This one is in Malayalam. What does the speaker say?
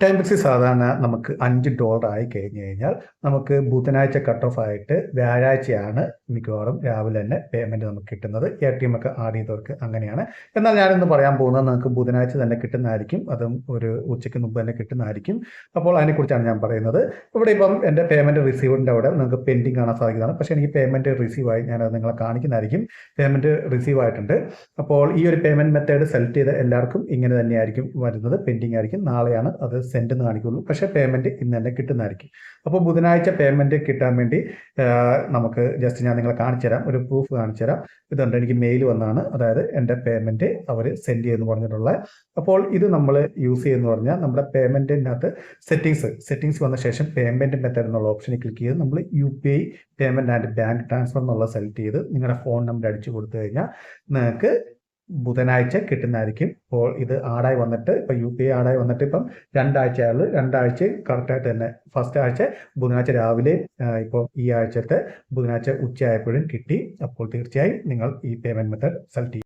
ടൈം ഫിക്സ് സാധാരണ നമുക്ക് $5 ആയി കഴിഞ്ഞ് കഴിഞ്ഞാൽ നമുക്ക് ബുധനാഴ്ച കട്ട് ഓഫ് ആയിട്ട് വ്യാഴാഴ്ചയാണ് മിക്കവാറും രാവിലെ തന്നെ പേയ്മെന്റ് നമുക്ക് കിട്ടുന്നത്. ATM ഒക്കെ ആഡ് ചെയ്തവർക്ക് അങ്ങനെയാണ്. എന്നാൽ ഞാനിന്ന് പറയാൻ പോകുന്നത് നിങ്ങൾക്ക് ബുധനാഴ്ച തന്നെ കിട്ടുന്നതായിരിക്കും, അതും ഒരു ഉച്ചയ്ക്ക് മുമ്പ് തന്നെ കിട്ടുന്നതായിരിക്കും. അപ്പോൾ അതിനെക്കുറിച്ചാണ് ഞാൻ പറയുന്നത്. ഇവിടെ ഇപ്പം എൻ്റെ പേയ്മെന്റ് റിസീവറിൻ്റെ അവിടെ നിങ്ങൾക്ക് പെൻഡിങ് കാണാൻ സാധിക്കുന്നതാണ്. പക്ഷേ എനിക്ക് പേയ്മെന്റ് റിസീവ് ആയി, ഞാനത് നിങ്ങളെ കാണിക്കുന്നതായിരിക്കും. പേയ്മെന്റ് റിസീവ് ആയിട്ടുണ്ട്. അപ്പോൾ ഈ ഒരു പേയ്മെന്റ് മെത്തേഡ് സെലക്ട് ചെയ്ത എല്ലാവർക്കും ഇങ്ങനെ തന്നെയായിരിക്കും വരുന്നത്, പെൻഡിങ് ആയിരിക്കും. നാളെയാണ് അത് സെൻഡ് എന്ന് കാണിക്കുള്ളൂ, പക്ഷേ പേയ്മെന്റ് ഇന്ന് തന്നെ കിട്ടുന്നതായിരിക്കും. അപ്പോൾ ബുധനാഴ്ച പേയ്മെന്റ് കിട്ടാൻ വേണ്ടി നമുക്ക് ജസ്റ്റ് ഞാൻ നിങ്ങളെ കാണിച്ചു തരാം, ഒരു പ്രൂഫ് കാണിച്ചു തരാം. ഇതുണ്ട്, എനിക്ക് മെയിൽ വന്നതാണ്, അതായത് എൻ്റെ പേയ്മെന്റ് അവർ സെൻഡ് ചെയ്യുമെന്ന് പറഞ്ഞിട്ടുള്ളത്. അപ്പോൾ ഇത് നമ്മൾ യൂസ് ചെയ്യുന്ന പറഞ്ഞാൽ നമ്മുടെ പേയ്മെന്റിനകത്ത് സെറ്റിംഗ്സ് വന്ന ശേഷം പേയ്മെന്റ് മെത്തേഡ് എന്നുള്ള ഓപ്ഷനിൽ ക്ലിക്ക് ചെയ്ത് നമ്മൾ UPI payment and bank transfer എന്നുള്ള സെലക്ട് ചെയ്ത് നിങ്ങളുടെ ഫോൺ നമ്പർ അടിച്ചു കൊടുത്തു കഴിഞ്ഞാൽ നിങ്ങൾക്ക് ബുധനാഴ്ച കിട്ടുന്നതായിരിക്കും. ഇപ്പോൾ ഇത് ആടായി വന്നിട്ട് ഇപ്പം UPI ആടായി വന്നിട്ട് ഇപ്പം 2 ആഴ്ചയായുള്ളൂ. 2 ആഴ്ച കറക്റ്റായിട്ട് തന്നെ ഫസ്റ്റ് ആഴ്ച ബുധനാഴ്ച രാവിലെ, ഇപ്പോൾ ഈ ആഴ്ചത്തെ ബുധനാഴ്ച ഉച്ചയായപ്പോഴും കിട്ടി. അപ്പോൾ തീർച്ചയായും നിങ്ങൾ ഈ പേയ്മെന്റ് മെത്തേഡ് സെലക്ട് ചെയ്യും.